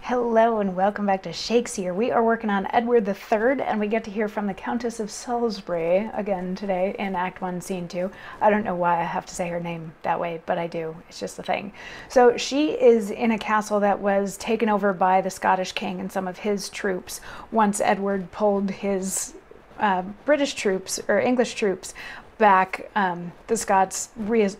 Hello and welcome back to Shakesyear. We are working on Edward III and we get to hear from the Countess of Salisbury again today in Act 1, Scene 2. I don't know why I have to say her name that way, but I do. It's just a thing. So she is in a castle that was taken over by the Scottish king and some of his troops once Edward pulled his British troops or English troops back. The Scots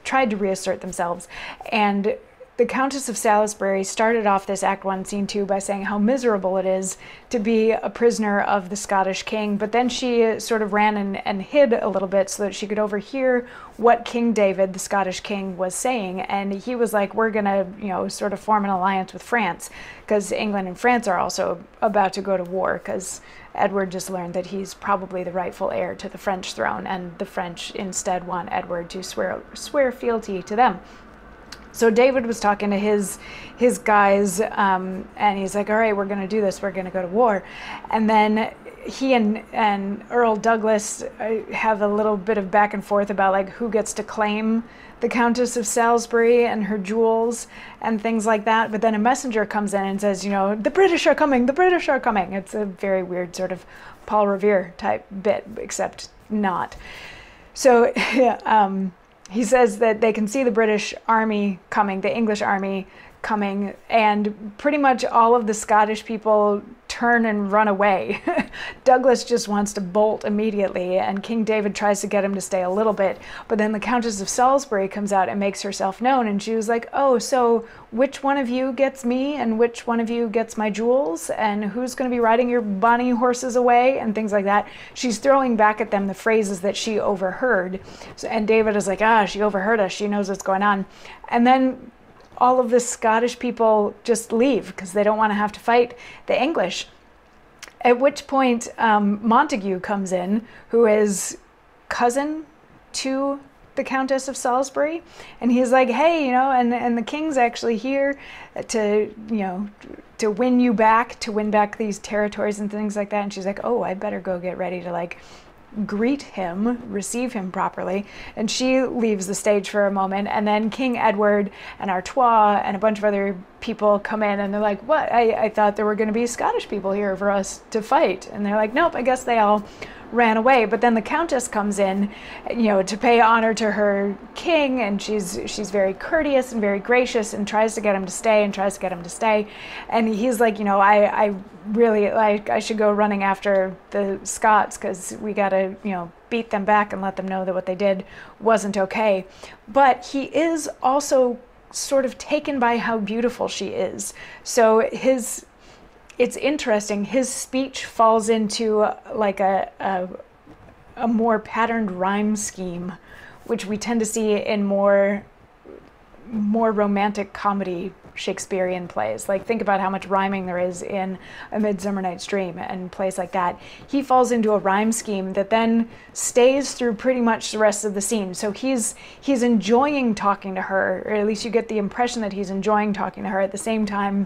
tried to reassert themselves, and the Countess of Salisbury started off this Act 1, Scene 2 by saying how miserable it is to be a prisoner of the Scottish king, but then she sort of ran and hid a little bit so that she could overhear what King David, the Scottish king, was saying, and he was like, we're gonna, sort of form an alliance with France, because England and France are also about to go to war, because Edward just learned that he's probably the rightful heir to the French throne, and the French instead want Edward to swear fealty to them. So David was talking to his guys, and he's like, all right, we're going to do this. We're going to go to war. And then he and Earl Douglas have a little bit of back and forth about like who gets to claim the Countess of Salisbury and her jewels and things like that. But then a messenger comes in and says, the British are coming, the British are coming. It's a very weird sort of Paul Revere type bit, except not. So he says that they can see the British army coming, the English army coming, and pretty much all of the Scottish people turn and run away. Douglas just wants to bolt immediately, and King David tries to get him to stay a little bit, but then the Countess of Salisbury comes out and makes herself known, and she was like, oh, so which one of you gets me, and which one of you gets my jewels, and who's going to be riding your bonny horses away, and things like that. She's throwing back at them the phrases that she overheard, and David is like, she overheard us, she knows what's going on. And then all of the Scottish people just leave because they don't want to have to fight the English. At which point Montague comes in, who is cousin to the Countess of Salisbury, and he's like, hey, and the king's actually here to win you back, to win back these territories and things like that. And she's like, oh, I better go get ready to greet him, receive him properly. And she leaves the stage for a moment, and then King Edward and Artois and a bunch of other people come in, and they're like, what? I thought there were going to be Scottish people here for us to fight. And they're like, nope, I guess they all ran away. But then the Countess comes in, to pay honor to her king, and she's very courteous and very gracious and tries to get him to stay and he's like, I really I should go running after the Scots because we gotta beat them back and let them know that what they did wasn't okay. But he is also sort of taken by how beautiful she is. So it's interesting, his speech falls into like a more patterned rhyme scheme, which we tend to see in more romantic comedy Shakespearean plays. Like, think about how much rhyming there is in A Midsummer Night's Dream and plays like that. He falls into a rhyme scheme that then stays through pretty much the rest of the scene. So he's enjoying talking to her, or at least you get the impression that he's enjoying talking to her at the same time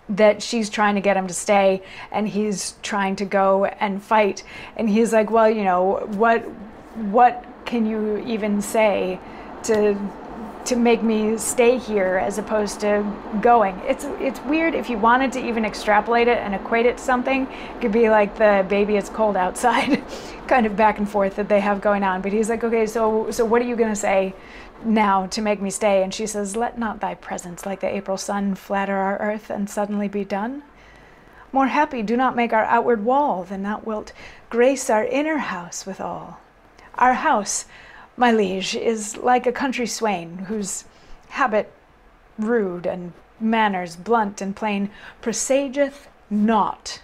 that she's trying to get him to stay and he's trying to go and fight. And he's like, well, what can you even say to make me stay here as opposed to going? It's weird. If you wanted to even extrapolate it and equate it to something, it could be like the baby it's cold outside kind of back and forth that they have going on. But he's like, okay, so what are you gonna say now to make me stay? And she says, let not thy presence like the April sun flatter our earth and suddenly be done. More happy do not make our outward wall than thou wilt grace our inner house withal. Our house, my liege, is like a country swain whose habit rude and manners blunt and plain presageth naught,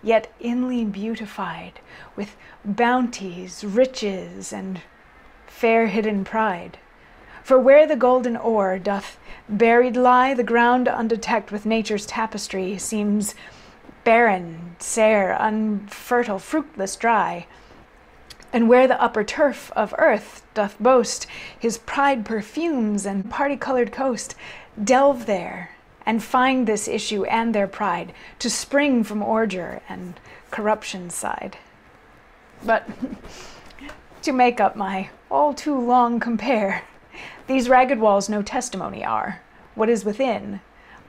yet inly beautified with bounties, riches, and fair hidden pride. For where the golden ore doth buried lie, the ground undetected with nature's tapestry seems barren, sere, unfertile, fruitless, dry. And where the upper turf of earth doth boast his pride perfumes and party-colored coast, delve there, and find this issue and their pride to spring from ordure and corruption's side. But to make up my all too long compare, these ragged walls no testimony are, what is within,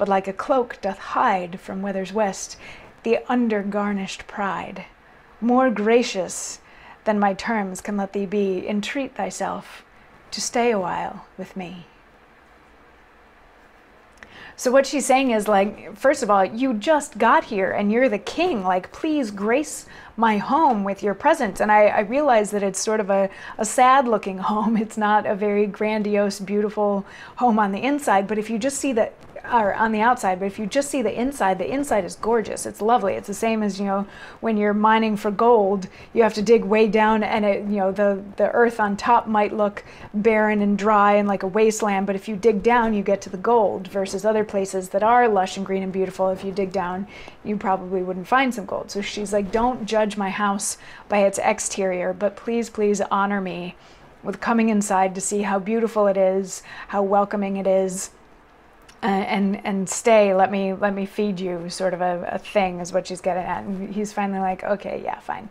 but like a cloak doth hide from weather's west the under-garnished pride. More gracious than my terms can let thee be, entreat thyself to stay a while with me. So what she's saying is, like, first of all, you just got here and you're the king. Like, please grace my home with your presence. And I realize that it's sort of a sad looking home. It's not a very grandiose, beautiful home on the inside. But if you just see the, or on the outside, but if you just see the inside is gorgeous. It's lovely. It's the same as, you know, when you're mining for gold, you have to dig way down, and it, you know, the earth on top might look barren and dry and like a wasteland, but if you dig down, you get to the gold, versus other places that are lush and green and beautiful. If you dig down, you probably wouldn't find some gold. So she's like, don't judge my house by its exterior, but please, please honor me with coming inside to see how beautiful it is, how welcoming it is. And stay, let me feed you, sort of a thing is what she's getting at. And he's finally like, okay, yeah, fine.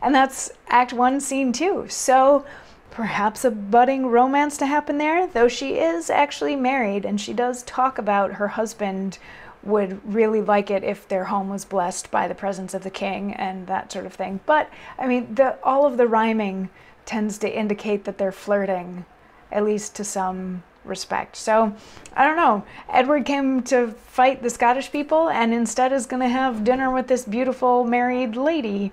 And that's Act 1, Scene 2. So perhaps a budding romance to happen there, though she is actually married, and she does talk about her husband would really like it if their home was blessed by the presence of the king and that sort of thing. But I mean, all of the rhyming tends to indicate that they're flirting, at least to some respect. So I don't know, Edward came to fight the Scottish people and instead is going to have dinner with this beautiful married lady.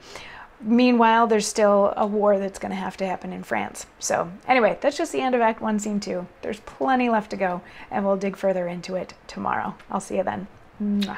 Meanwhile, there's still a war that's going to have to happen in France. So anyway, that's just the end of Act 1, Scene 2. There's plenty left to go, and we'll dig further into it tomorrow. I'll see you then. Mwah.